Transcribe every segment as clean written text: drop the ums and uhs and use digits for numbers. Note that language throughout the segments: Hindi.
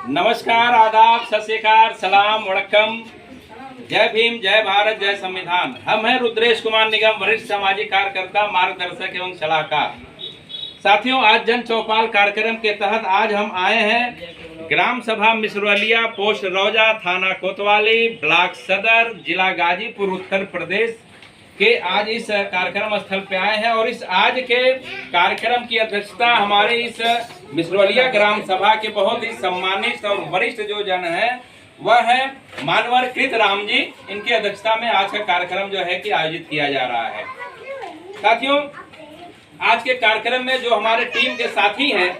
नमस्कार, आदाब, सत श्री अकाल, सलाम, वड़क्कम, जय भीम, जय भारत, जय संविधान। हम हैं रुद्रेश कुमार निगम, वरिष्ठ सामाजिक कार्यकर्ता, मार्गदर्शक एवं सलाहकार। साथियों, आज जन चौपाल कार्यक्रम के तहत आज हम आए हैं ग्राम सभा मिसरवलिया, पोस्ट रौजा, थाना कोतवाली, ब्लॉक सदर, जिला गाजीपुर, उत्तर प्रदेश के आज इस कार्यक्रम स्थल पे आए हैं। और इस आज के कार्यक्रम की अध्यक्षता हमारे इस मिसरवलिया ग्राम सभा के बहुत ही सम्मानित और वरिष्ठ जो जन है वह है मानवर कृत राम जी। इनकी अध्यक्षता में आज का कार्यक्रम जो है कि आयोजित किया जा रहा है। साथियों, आज के कार्यक्रम में जो हमारे टीम के साथी हैं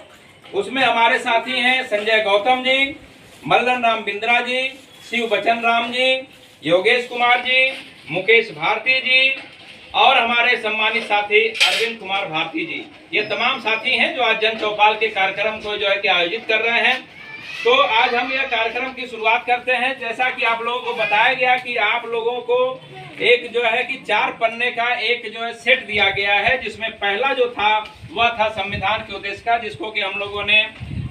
उसमें हमारे साथी हैं संजय गौतम जी, मल्लन राम बिंद्रा जी, शिव बचन राम जी, योगेश कुमार जी, मुकेश भारती जी और हमारे सम्मानित साथी अरविंद कुमार भारती जी। ये तमाम साथी हैं जो आज जन चौपाल के कार्यक्रम को जो है कि आयोजित कर रहे हैं। तो आज हम यह कार्यक्रम की शुरुआत करते हैं। जैसा कि आप लोगों को बताया गया कि आप लोगों को एक जो है कि 4 पन्ने का एक जो है सेट दिया गया है, जिसमें पहला जो था वह था संविधान के उद्देश्य का, जिसको कि हम लोगों ने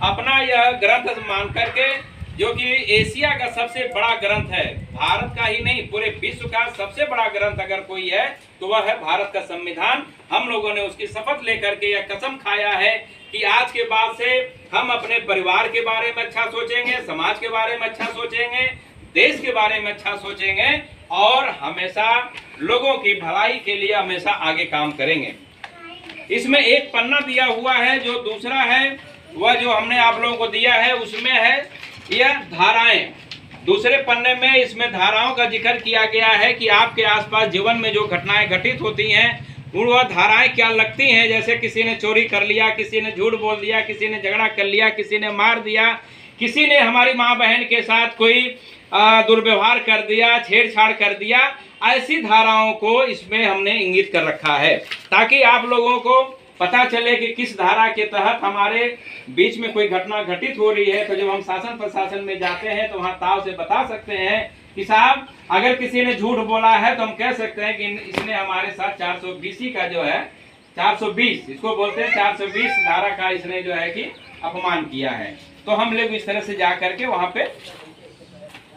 अपना यह ग्रंथ मान करके, जो कि एशिया का सबसे बड़ा ग्रंथ है, भारत का ही नहीं पूरे विश्व का सबसे बड़ा ग्रंथ अगर कोई है तो वह है भारत का संविधान। हम लोगों ने उसकी शपथ लेकर के यह कसम खाया है कि आज के बाद से हम अपने परिवार के बारे में अच्छा सोचेंगे, समाज के बारे में अच्छा सोचेंगे, देश के बारे में अच्छा सोचेंगे और हमेशा लोगों की भलाई के लिए हमेशा आगे काम करेंगे। इसमें एक पन्ना दिया हुआ है, जो दूसरा है वह जो हमने आप लोगों को दिया है उसमें है यह धाराएं। दूसरे पन्ने में इसमें धाराओं का जिक्र किया गया है कि आपके आसपास जीवन में जो घटनाएं घटित होती हैं वह धाराएं क्या लगती हैं। जैसे किसी ने चोरी कर लिया, किसी ने झूठ बोल दिया, किसी ने झगड़ा कर लिया, किसी ने मार दिया, किसी ने हमारी माँ बहन के साथ कोई दुर्व्यवहार कर दिया, छेड़छाड़ कर दिया। ऐसी धाराओं को इसमें हमने इंगित कर रखा है ताकि आप लोगों को पता चले कि किस धारा के तहत हमारे बीच में कोई घटना घटित हो रही है। तो जब हम शासन प्रशासन में जाते हैं तो वहाँ ताव से बता सकते हैं कि साहब अगर किसी ने झूठ बोला है तो हम कह सकते हैं कि इसने हमारे साथ 420 का जो है 420 इसको बोलते हैं 420 धारा का इसने जो है कि अपमान किया है। तो हम लोग इस तरह से जा करके वहाँ पे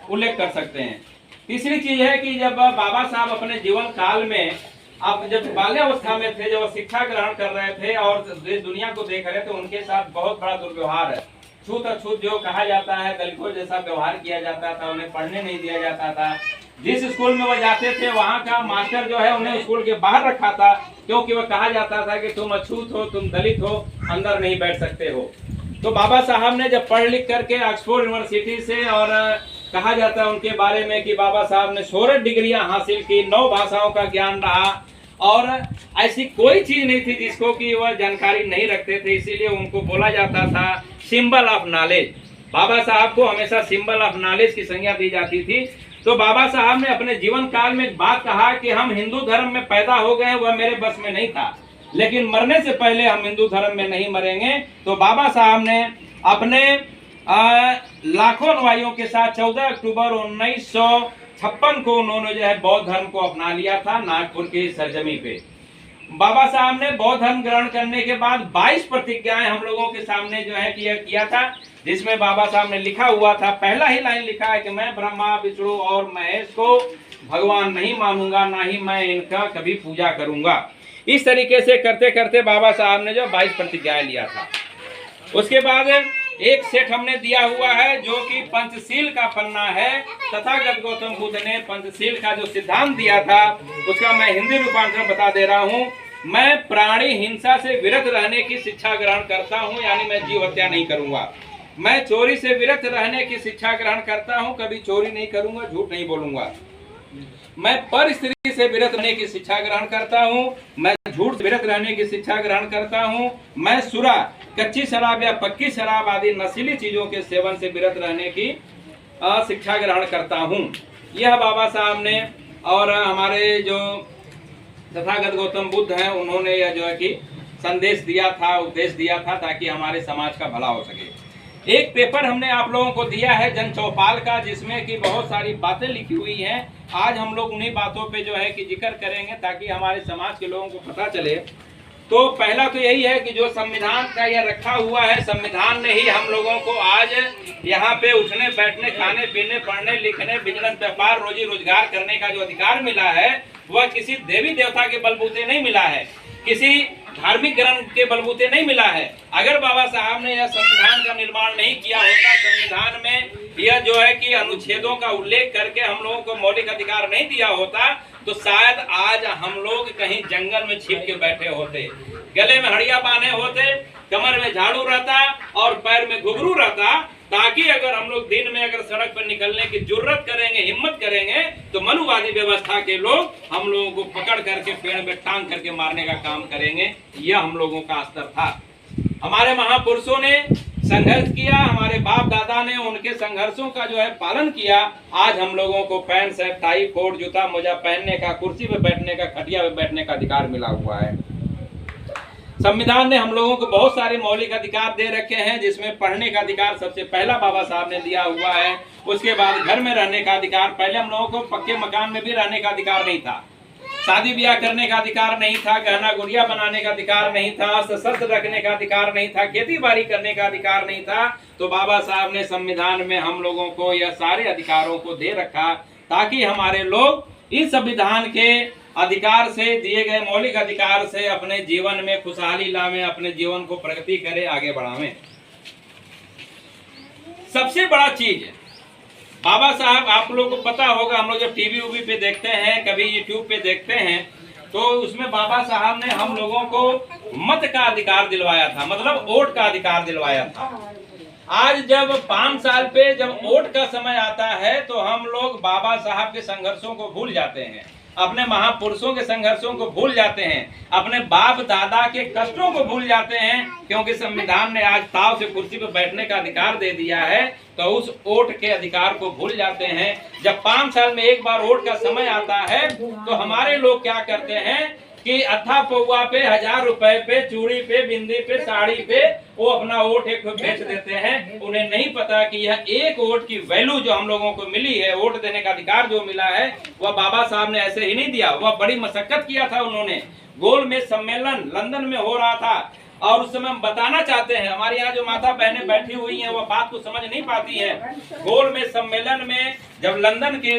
उल्लेख कर सकते हैं। तीसरी चीज है कि जब बाबा साहब अपने जीवन काल में आप जब बाल्यावस्था में थे, जब शिक्षा ग्रहण कर रहे थे और देश दुनिया को देख रहे थे, उनके साथ बहुत बड़ा दुर्व्यवहार है। छूत अछूत जो कहा जाता है, दलितों जैसा व्यवहार किया जाता था, उन्हें पढ़ने नहीं दिया जाता था। जिस स्कूल में वो जाते थे वहाँ का मास्टर जो है उन्हें स्कूल के बाहर रखा था, क्योंकि वह कहा जाता था कि तुम अछूत हो, तुम दलित हो, अंदर नहीं बैठ सकते हो। तो बाबा साहब ने जब पढ़ लिख करके ऑक्सफोर्ड यूनिवर्सिटी से, और कहा जाता है उनके बारे में कि बाबा साहब ने 16 डिग्रियां हासिल की, 9 भाषाओं का ज्ञान रहा और ऐसी कोई चीज नहीं थी जिसको कि वह जानकारी नहीं रखते थे। इसीलिए उनको बोला जाता था सिंबल ऑफ नॉलेज। बाबा साहब को हमेशा सिंबल ऑफ नॉलेज की संज्ञा दी जाती थी। तो बाबा साहब ने अपने जीवन काल में एक बात कहा कि हम हिंदू धर्म में पैदा हो गए, वह मेरे बस में नहीं था, लेकिन मरने से पहले हम हिंदू धर्म में नहीं मरेंगे। तो बाबा साहब ने अपने लाखों अनुयायियों के साथ 14 अक्टूबर 1956 को उन्होंने जो है बौद्ध धर्म को अपना लिया था नागपुर की सरजमी पे। बाबा साहब ने बौद्ध धर्म ग्रहण करने के बाद 22 प्रतिज्ञाएं हम लोगों के सामने जो है किया था, जिसमें बाबा साहब ने लिखा हुआ था, पहला ही लाइन लिखा है कि मैं ब्रह्मा विष्णु और महेश को भगवान नहीं मानूंगा, ना ही मैं इनका कभी पूजा करूंगा। इस तरीके से करते करते बाबा साहब ने जो 22 प्रतिज्ञाएं लिया था। उसके बाद एक सेट हमने दिया हुआ है जो कि पंचशील का पन्ना है। तथागत गौतम बुद्ध ने पंचशील का जो सिद्धांत दिया था उसका मैं हिंदी रूपांतरण बता दे रहा हूँ। मैं प्राणी हिंसा से विरत रहने की शिक्षा ग्रहण करता हूँ, यानी मैं जीव हत्या नहीं करूंगा। मैं चोरी से विरत रहने की शिक्षा ग्रहण करता हूँ, कभी चोरी नहीं करूंगा, झूठ नहीं बोलूंगा। मैं पर स्त्री से विरत रहने की शिक्षा ग्रहण करता हूँ, मैं झूठ से विरत रहने की शिक्षा ग्रहण करता हूँ। मैं सुरा, कच्ची शराब या पक्की शराब आदि नशीली चीजों के सेवन से विरत रहने की शिक्षा ग्रहण करता हूँ। यह बाबा साहब ने और हमारे जो तथागत गौतम बुद्ध हैं उन्होंने यह जो है कि संदेश दिया था, उपदेश दिया था, ताकि हमारे समाज का भला हो सके। एक पेपर हमने आप लोगों को दिया है जन चौपाल का, जिसमें कि बहुत सारी बातें लिखी हुई हैं। आज हम लोग उन्हीं बातों पे जो है कि जिक्र करेंगे ताकि हमारे समाज के लोगों को पता चले तो पहला तो यही है कि जो संविधान का यह रखा हुआ है, संविधान ने ही हम लोगों को आज यहाँ पे उठने बैठने, खाने पीने, पढ़ने लिखने, बिजनेस व्यापार, रोजी रोजगार करने का जो अधिकार मिला है वह किसी देवी देवता के बलबूते नहीं मिला है, किसी धार्मिक ग्रंथ के बलबूते नहीं मिला है। अगर बाबा साहब ने यह संविधान का निर्माण नहीं किया होता, संविधान में यह जो है कि अनुच्छेदों का उल्लेख करके हम लोगों को मौलिक अधिकार नहीं दिया होता, तो शायद आज हम लोग कहीं जंगल में छिप के बैठे होते, गले में हड़िया बांधे होते, कमर में झाड़ू रहता और पैर में घुघरू रहता, ताकि अगर हम लोग दिन में अगर सड़क पर निकलने की जुर्रत करेंगे, हिम्मत करेंगे, तो मनुवादी व्यवस्था के लोग हम लोगों को पकड़ करके पेड़ में टांग करके मारने का काम करेंगे। यह हम लोगों का स्तर था। हमारे महापुरुषों ने संघर्ष किया, हमारे बाप दादा ने उनके संघर्षों का जो है पालन किया। आज हम लोगों को पैंट शर्ट टाई कोट जूता मोजा पहनने का, कुर्सी पे बैठने का, खटिया पे बैठने का अधिकार मिला हुआ है। संविधान ने हम लोगों को बहुत सारे मौलिक अधिकार दे रखे हैं, जिसमें पढ़ने का अधिकार सबसे पहला बाबा साहब ने दिया हुआ है। उसके बाद घर में रहने का अधिकार, पहले हम लोगों को पक्के मकान में भी रहने का अधिकार नहीं था, शादी ब्याह करने का अधिकार नहीं था, गहना गुड़िया बनाने का अधिकार नहीं था, शस्त्र रखने का अधिकार नहीं था, खेती बाड़ी करने का अधिकार नहीं था। तो बाबा साहब ने संविधान में हम लोगों को यह सारे अधिकारों को दे रखा, ताकि हमारे लोग इस संविधान के अधिकार से, दिए गए मौलिक अधिकार से अपने जीवन में खुशहाली लावे, अपने जीवन को प्रगति करे, आगे बढ़ावे। सबसे बड़ा चीज बाबा साहब, आप लोगों को पता होगा, हम लोग जब टीवी उवी पे देखते हैं, कभी यूट्यूब पे देखते हैं, तो उसमें बाबा साहब ने हम लोगों को मत का अधिकार दिलवाया था, मतलब वोट का अधिकार दिलवाया था। आज जब 5 साल पे जब वोट का समय आता है, तो हम लोग बाबा साहब के संघर्षों को भूल जाते हैं, अपने महापुरुषों के संघर्षों को भूल जाते हैं, अपने बाप दादा के कष्टों को भूल जाते हैं, क्योंकि संविधान ने आज ताव से कुर्सी पर बैठने का अधिकार दे दिया है, तो उस वोट के अधिकार को भूल जाते हैं। जब 5 साल में एक बार वोट का समय आता है, तो हमारे लोग क्या करते हैं कि अथा पौवा पे, 1000 रुपए पे, चूड़ी पे, बिंदी पे, साड़ी पे वो अपना वोट एक बेच देते हैं। उन्हें नहीं पता कि यह एक वोट की वैल्यू जो हम लोगों को मिली है, वोट देने का अधिकार जो मिला है, वह बाबा साहब ने ऐसे ही नहीं दिया, वह बड़ी मशक्कत किया था उन्होंने। गोल में सम्मेलन लंदन में हो रहा था, और उस समय हम बताना चाहते हैं, हमारे यहाँ जो माता बहनें बैठी हुई हैं, वह बात को समझ नहीं पाती हैं। गोल में सम्मेलन में जब लंदन के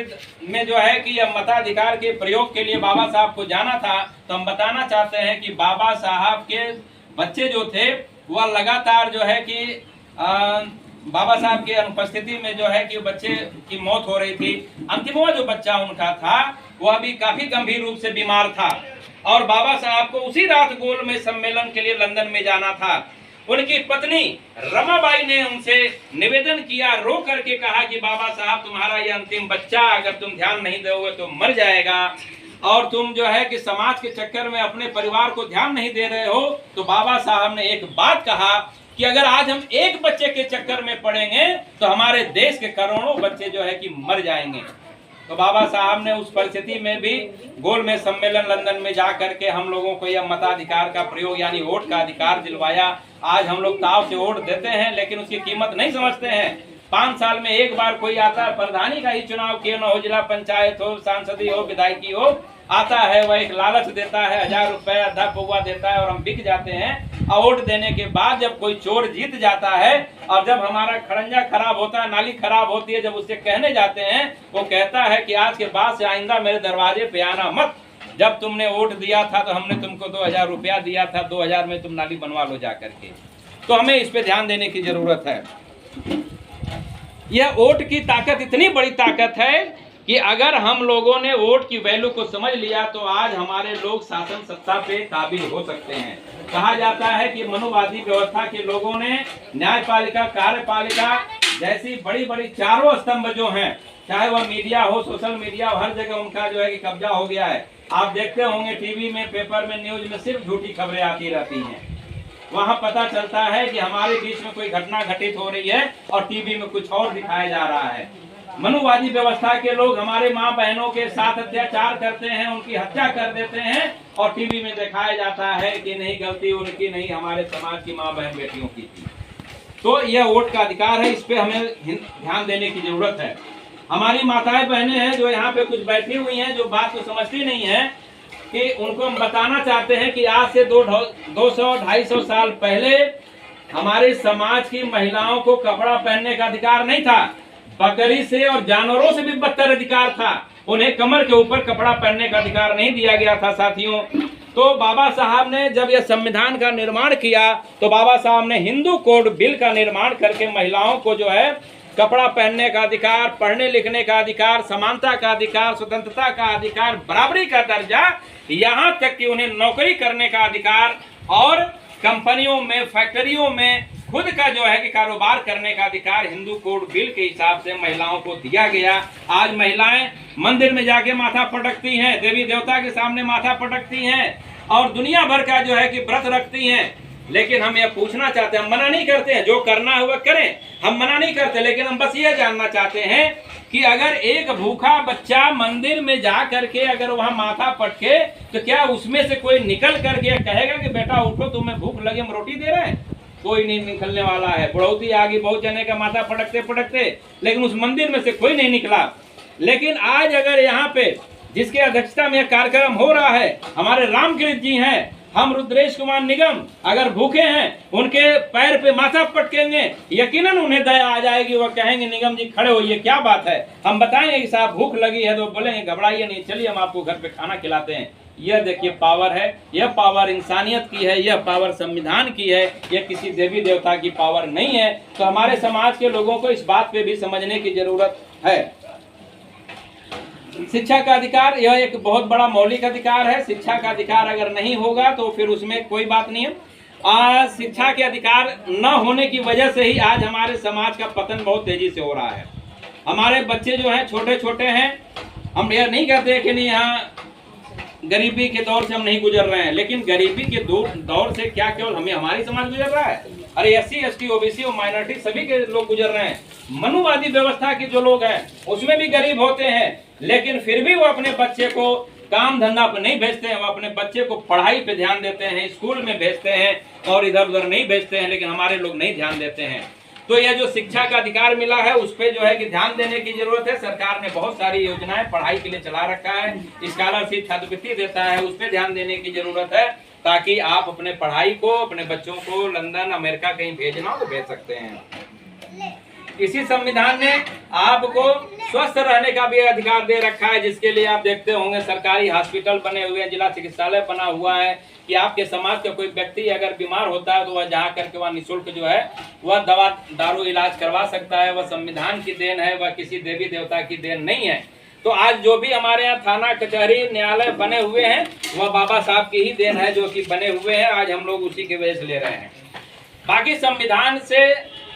में जो है कि मताधिकार के प्रयोग के लिए बाबा साहब को जाना था, तो हम बताना चाहते हैं कि बाबा साहब के बच्चे जो थे वह लगातार जो है कि बाबा साहब की अनुपस्थिति में जो है कि बच्चे की मौत हो रही थी। अंतिमवा जो बच्चा उनका था वह भी काफी गंभीर रूप से बीमार था, और बाबा साहब को उसी रात गोल में सम्मेलन के लिए लंदन में जाना था। उनकी पत्नी रमाबाई ने उनसे निवेदन किया, रो करके कहा कि बाबा साहब, तुम्हारा ये अंतिम बच्चा अगर तुम ध्यान नहीं दोगे तो मर जाएगा, और तुम जो है कि समाज के चक्कर में अपने परिवार को ध्यान नहीं दे रहे हो। तो बाबा साहब ने एक बात कहा कि अगर आज हम एक बच्चे के चक्कर में पड़ेंगे तो हमारे देश के करोड़ों बच्चे जो है कि मर जाएंगे। तो बाबा साहब ने उस परिस्थिति में भी गोल में सम्मेलन लंदन में जा करके हम लोगों को यह मताधिकार का प्रयोग यानी वोट का अधिकार दिलवाया। आज हम लोग ताव से वोट देते हैं, लेकिन उसकी कीमत नहीं समझते हैं। 5 साल में एक बार कोई आता है, प्रधानी का ही चुनाव क्यों न हो, जिला पंचायत हो, सांसदी हो, विधायकी हो, आता है, वह एक लालच देता है, 1000 रुपए, आधा पौवा देता है, और हम बिक जाते हैं। और वोट देने के बाद जब कोई चोर जीत जाता है, और जब हमारा खड़ंजा खराब होता है, नाली खराब होती है, जब उससे कहने जाते हैं, वो कहता है कि आज के बाद से आइंदा मेरे दरवाजे पे आना मत, जब तुमने वोट दिया था तो हमने तुमको 2000 रुपया दिया था, 2000 में तुम नाली बनवा लो जा करके। तो हमें इस पे ध्यान देने की जरूरत है। यह वोट की ताकत इतनी बड़ी ताकत है कि अगर हम लोगों ने वोट की वैल्यू को समझ लिया तो आज हमारे लोग शासन सत्ता पे काबिल हो सकते हैं। कहा जाता है कि मनुवादी व्यवस्था के लोगों ने न्यायपालिका, कार्यपालिका जैसी बड़ी बड़ी चारों स्तंभ जो हैं, चाहे वह मीडिया हो, सोशल मीडिया हो, हर जगह उनका जो है कि कब्जा हो गया है। आप देखते होंगे टीवी में, पेपर में, न्यूज में सिर्फ झूठी खबरें आती रहती हैं। वहाँ पता चलता है कि हमारे बीच में कोई घटना घटित हो रही है और टीवी में कुछ और दिखाया जा रहा है। मनुवादी व्यवस्था के लोग हमारे माँ बहनों के साथ अत्याचार करते हैं, उनकी हत्या कर देते हैं, और टीवी में दिखाया जाता है कि नहीं, गलती उनकी नहीं, हमारे समाज की माँ बहन बेटियों की थी। तो यह वोट का अधिकार है, इस पे हमें ध्यान देने की जरूरत है। हमारी माताएं बहनें हैं जो यहाँ पे कुछ बैठी हुई हैं, जो बात को समझती नहीं है कि उनको हम बताना चाहते हैं कि आज से 200-250 साल पहले हमारे समाज की महिलाओं को कपड़ा पहनने का अधिकार नहीं था। बकरी से और जानवरों से भी बदतर अधिकार था। उन्हें कमर के ऊपर कपड़ा पहनने का अधिकार नहीं दिया गया था साथियों। तो बाबा साहब ने जब यह संविधान का निर्माण किया तो बाबा साहब ने हिंदू कोड बिल का निर्माण करके महिलाओं को जो है कपड़ा पहनने का अधिकार, पढ़ने लिखने का अधिकार, समानता का अधिकार, स्वतंत्रता का अधिकार, बराबरी का दर्जा, यहाँ तक कि उन्हें नौकरी करने का अधिकार और कंपनियों में, फैक्ट्रियों में खुद का जो है कि कारोबार करने का अधिकार हिंदू कोड बिल के हिसाब से महिलाओं को दिया गया। आज महिलाएं मंदिर में जाके माथा पटकती हैं, देवी देवता के सामने माथा पटकती हैं और दुनिया भर का जो है कि व्रत रखती हैं। लेकिन हम यह पूछना चाहते हैं, हम मना नहीं करते हैं, जो करना है वह करें, हम मना नहीं करते, लेकिन हम बस यह जानना चाहते हैं कि अगर एक भूखा बच्चा मंदिर में जा करके अगर वहां माथा पटके तो क्या उसमें से कोई निकल करके कहेगा कि बेटा उठो, तुम्हें भूख लगे, हम रोटी दे रहे हैं? कोई नहीं निकलने वाला है। बढ़ोती आगे बहुत जने का माथा पटकते पटकते, लेकिन उस मंदिर में से कोई नहीं निकला। लेकिन आज अगर यहाँ पे जिसके अध्यक्षता में यह कार्यक्रम हो रहा है हमारे रामकृष्ण जी हैं, हम रुद्रेश कुमार निगम अगर भूखे हैं, उनके पैर पे माथा पटकेंगे, यकीनन उन्हें दया आ जाएगी। वह कहेंगे निगम जी खड़े होइए, क्या बात है। हम बताएंगे कि साहब भूख लगी है, तो बोलेंगे घबराइए नहीं, चलिए हम आपको घर पे खाना खिलाते हैं। यह देखिए पावर है, यह पावर इंसानियत की है, यह पावर संविधान की है, यह किसी देवी देवता की पावर नहीं है। तो हमारे समाज के लोगों को इस बात पे भी समझने की जरूरत है। शिक्षा का अधिकार यह एक बहुत बड़ा मौलिक अधिकार है। शिक्षा का अधिकार अगर नहीं होगा तो फिर उसमें कोई बात नहीं है। शिक्षा के अधिकार न होने की वजह से ही आज हमारे समाज का पतन बहुत तेजी से हो रहा है। हमारे बच्चे जो हैं छोटे छोटे हैं, हम यह नहीं कहते कि नहीं यहाँ गरीबी के दौर से हम नहीं गुजर रहे हैं, लेकिन गरीबी के दौर से क्या केवल हमें हमारी समाज गुजर रहा है? अरे SC ST OBC और माइनॉरिटी सभी के लोग गुजर रहे हैं। मनुवादी व्यवस्था के जो लोग हैं उसमें भी गरीब होते हैं, लेकिन फिर भी वो अपने बच्चे को काम धंधा पर नहीं भेजते हैं, वो अपने बच्चे को पढ़ाई पे ध्यान देते हैं, स्कूल में भेजते हैं और इधर उधर नहीं भेजते हैं। लेकिन हमारे लोग नहीं ध्यान देते हैं। तो यह जो शिक्षा का अधिकार मिला है उस पर जो है कि ध्यान देने की जरूरत है। सरकार ने बहुत सारी योजनाएं पढ़ाई के लिए चला रखा है, स्कॉलरशिप छात्रवृत्ति देता है, उस पर ध्यान देने की जरूरत है, ताकि आप अपने पढ़ाई को, अपने बच्चों को लंदन अमेरिका कहीं भेजना हो तो भेज सकते हैं। इसी संविधान ने आपको स्वस्थ रहने का भी अधिकार दे रखा है, जिसके लिए आप देखते होंगे सरकारी हॉस्पिटल बने हुए हैं, जिला चिकित्सालय बना हुआ है कि आपके समाज का कोई व्यक्ति अगर बीमार होता है तो वह जा करके वह निःशुल्क जो है वह दवा दारू इलाज करवा सकता है। वह संविधान की देन है, वह किसी देवी देवता की देन नहीं है। तो आज जो भी हमारे यहाँ थाना कचहरी न्यायालय बने हुए हैं वह बाबा साहब की ही देन है, जो कि बने हुए हैं। आज हम लोग उसी के वजह से ले रहे हैं। बाकी संविधान से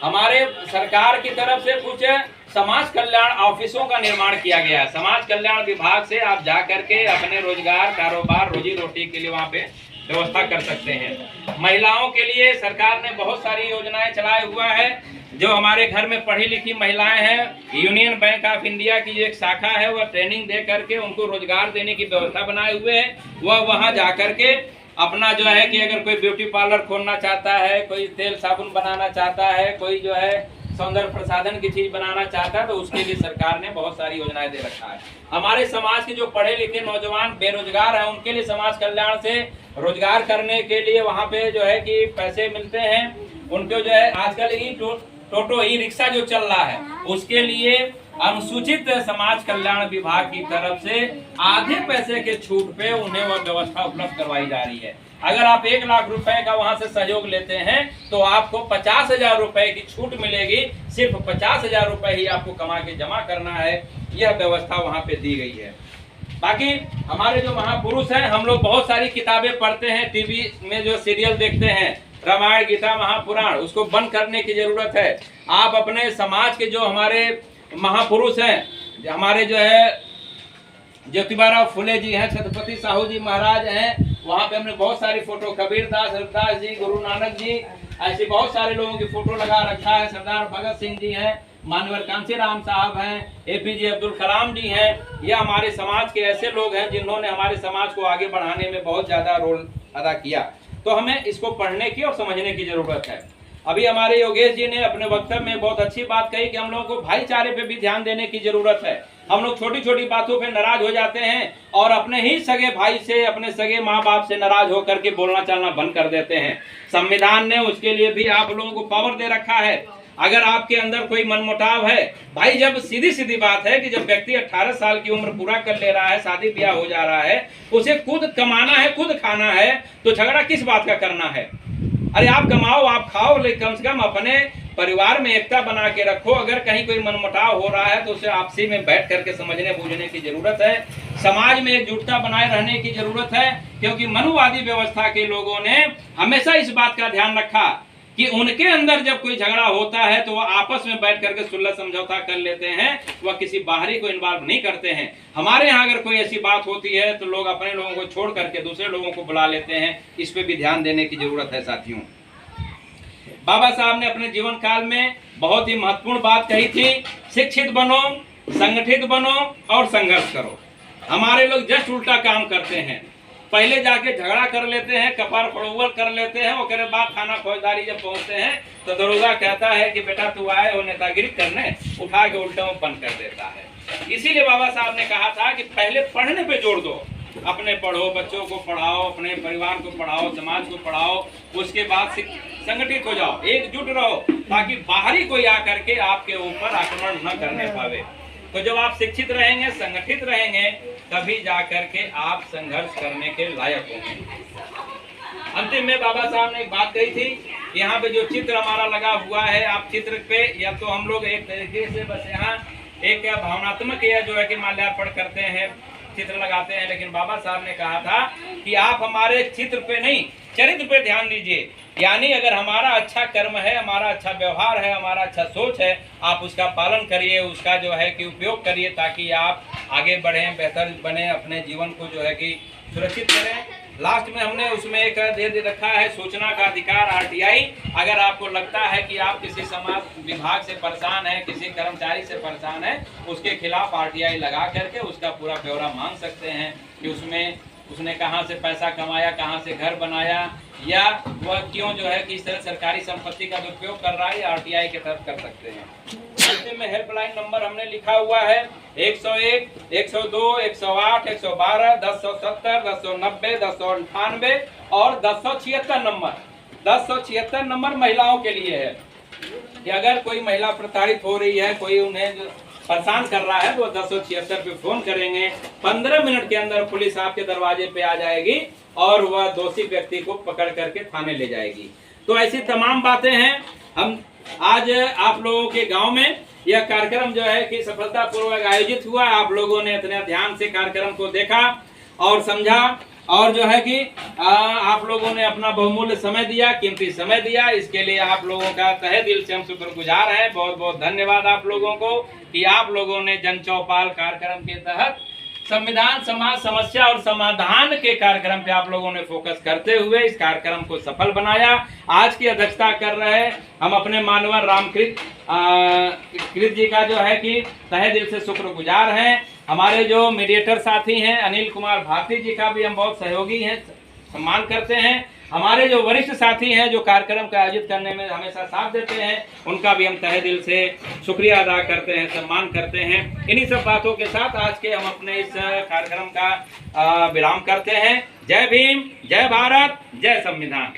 हमारे सरकार की तरफ से कुछ समाज कल्याण ऑफिसों का निर्माण किया गया है। समाज कल्याण विभाग से आप जा करके अपने रोजगार, कारोबार, रोजी रोटी के लिए वहाँ पे व्यवस्था कर सकते हैं। महिलाओं के लिए सरकार ने बहुत सारी योजनाएं चलाए हुआ है। जो हमारे घर में पढ़ी लिखी महिलाएं हैं, यूनियन बैंक ऑफ इंडिया की जो एक शाखा है वह ट्रेनिंग दे करके उनको रोजगार देने की व्यवस्था बनाए हुए है। वह वहाँ जा करके अपना जो है कि अगर कोई ब्यूटी पार्लर खोलना चाहता है, कोई तेल साबुन बनाना चाहता है, कोई जो है सौंदर्य प्रसाधन की चीज बनाना चाहता है, तो उसके लिए सरकार ने बहुत सारी योजनाएं दे रखा है। हमारे समाज के जो पढ़े लिखे नौजवान बेरोजगार हैं उनके लिए समाज कल्याण से रोजगार करने के लिए वहाँ पे जो है कि पैसे मिलते हैं। उनको जो है आजकल ई टोटो ई रिक्शा जो चल रहा है उसके लिए अनुसूचित समाज कल्याण विभाग की तरफ से आधे पैसे के छूट पे उन्हें वह व्यवस्था उपलब्ध करवाई जा रही है। अगर आप 1 लाख रुपए का वहां से सहयोग लेते हैं तो आपको 50,000 रुपए की छूट मिलेगी। सिर्फ 50,000 रुपए ही आपको कमा के जमा करना है। यह व्यवस्था वहां पे दी गई है। बाकी हमारे जो महापुरुष हैं, हम लोग बहुत सारी किताबें पढ़ते हैं, टीवी में जो सीरियल देखते हैं, रामायण गीता महापुराण, उसको बंद करने की जरूरत है। आप अपने समाज के जो हमारे महापुरुष हैं, हमारे जो है ज्योतिबा फुले जी हैं, छत्रपति साहू जी महाराज हैं, वहाँ पे हमने बहुत सारी फोटो, कबीरदास, रविदास जी, गुरु नानक जी, ऐसे बहुत सारे लोगों की फोटो लगा रखा है। सरदार भगत सिंह जी हैं, मानवर कांशीराम साहब हैं, APJ अब्दुल कलाम जी हैं। यह हमारे समाज के ऐसे लोग हैं जिन्होंने हमारे समाज को आगे बढ़ाने में बहुत ज्यादा रोल अदा किया। तो हमें इसको पढ़ने की और समझने की जरूरत है। अभी हमारे योगेश जी ने अपने वक्तव्य में बहुत अच्छी बात कही कि हम लोगों को भाईचारे पे भी ध्यान देने की जरूरत है। हम लोग छोटी छोटी बातों पे नाराज हो जाते हैं और अपने ही सगे भाई से, अपने सगे माँ बाप से नाराज होकर के बोलना चालना बंद कर देते हैं। संविधान ने उसके लिए भी आप लोगों को पावर दे रखा है। अगर आपके अंदर कोई मनमुटाव है भाई, जब सीधी सीधी बात है कि जब व्यक्ति 18 साल की उम्र पूरा कर ले रहा है, शादी ब्याह हो जा रहा है, उसे खुद कमाना है, खुद खाना है, तो झगड़ा किस बात का करना है? अरे आप कमाओ, आप खाओ, लेकिन कम से कम अपने परिवार में एकता बना के रखो। अगर कहीं कोई मनमुटाव हो रहा है तो उसे आपसी में बैठ करके समझने बूझने की जरूरत है। समाज में एकजुटता बनाए रहने की जरूरत है, क्योंकि मनुवादी व्यवस्था के लोगों ने हमेशा इस बात का ध्यान रखा कि उनके अंदर जब कोई झगड़ा होता है तो वह आपस में बैठ करके सुलह समझौता कर लेते हैं, वह किसी बाहरी को इन्वॉल्व नहीं करते हैं। हमारे यहाँ अगर कोई ऐसी बात होती है तो लोग अपने लोगों को छोड़ करके दूसरे लोगों को बुला लेते हैं। इस पे भी ध्यान देने की जरूरत है साथियों। बाबा साहब ने अपने जीवन काल में बहुत ही महत्वपूर्ण बात कही थी, शिक्षित बनो, संगठित बनो और संघर्ष करो। हमारे लोग जस्ट उल्टा काम करते हैं, पहले जाके झगड़ा कर लेते हैं, कपार फड़ोवल कर लेते हैं, उसके बाद थाना फौजदारी जब पहुंचते हैं तो दरोगा कहता है कि बेटा तू आए हो नेतागिरी करने, उठा के उल्टे में बंद कर देता है। इसीलिए बाबा साहब ने कहा था कि पहले पढ़ने पे जोर दो, अपने पढ़ो, बच्चों को पढ़ाओ, अपने परिवार को पढ़ाओ, समाज को पढ़ाओ, उसके बाद संगठित हो जाओ, एकजुट रहो, ताकि बाहरी कोई आकर के आपके ऊपर आक्रमण न करने पावे। तो जब आप शिक्षित रहेंगे, संगठित रहेंगे, तभी जाकर के आप संघर्ष करने के लायक होंगे। अंतिम में बाबा साहब ने एक बात कही थी, यहाँ पे जो चित्र हमारा लगा हुआ है, आप चित्र पे या तो हम लोग एक तरीके से बस यहाँ एक भावनात्मक या जो है कि माल्यार्पण करते हैं, चित्र लगाते हैं, लेकिन बाबा साहब ने कहा था कि आप हमारे चित्र पे नहीं, चरित्र पे ध्यान दीजिए। यानी अगर हमारा अच्छा कर्म है, हमारा अच्छा व्यवहार है, हमारा अच्छा सोच है, आप उसका पालन करिए, उसका जो है कि उपयोग करिए, ताकि आप आगे बढ़ें, बेहतर बने, अपने जीवन को जो है कि सुरक्षित करें। लास्ट में हमने उसमें एक दे रखा है सूचना का अधिकार, आरटीआई। अगर आपको लगता है कि आप किसी समाज विभाग से परेशान है, किसी कर्मचारी से परेशान है, उसके खिलाफ आरटीआई लगा करके उसका पूरा ब्यौरा मांग सकते हैं कि उसने कहाँ से पैसा कमाया, कहाँ से घर बनाया, या वह क्यों जो है कि इस तरह सरकारी संपत्ति का दुरुपयोग कर रहा है, आरटीआई के तरफ कर सकते हैं। में हेल्पलाइन नंबर हमने लिखा हुआ है 101, 102, 108, 112, 1070, 1090, 1098 और 1076 नंबर। 1076 नंबर महिलाओं के लिए है कि अगर कोई महिला प्रताड़ित हो रही है, कोई उन्हें परेशान कर रहा है, तो 1076 पे फोन करेंगे। 15 मिनट के अंदर पुलिस आपके दरवाजे पे आ जाएगी और वह दोषी व्यक्ति को पकड़ करके थाने ले जाएगी। तो ऐसी तमाम बातें हैं। हम आज आप लोगों के गांव में यह कार्यक्रम जो है कि सफलतापूर्वक आयोजित हुआ। आप लोगों ने इतने ध्यान से कार्यक्रम को देखा और समझा, और जो है कि आप लोगों ने अपना बहुमूल्य समय दिया, कीमती समय दिया। इसके लिए आप लोगों का तहे दिल से हम शुक्रगुजार हैं। बहुत बहुत धन्यवाद आप लोगों को कि आप लोगों ने जन चौपाल कार्यक्रम के तहत संविधान, समाज, समस्या और समाधान के कार्यक्रम पे आप लोगों ने फोकस करते हुए इस कार्यक्रम को सफल बनाया। आज की अध्यक्षता कर रहे हम अपने मानवर रामकृत जी का जो है कि तहे दिल से शुक्रगुजार हैं। हमारे जो मीडिएटर साथी हैं अनिल कुमार भारती जी का भी हम बहुत सहयोगी हैं, सम्मान करते हैं। हमारे जो वरिष्ठ साथी हैं जो कार्यक्रम का आयोजित करने में हमेशा साथ देते हैं, उनका भी हम तहे दिल से शुक्रिया अदा करते हैं, सम्मान करते हैं। इन्हीं सब बातों के साथ आज के हम अपने इस कार्यक्रम का विराम करते हैं। जय भीम, जय भारत, जय संविधान।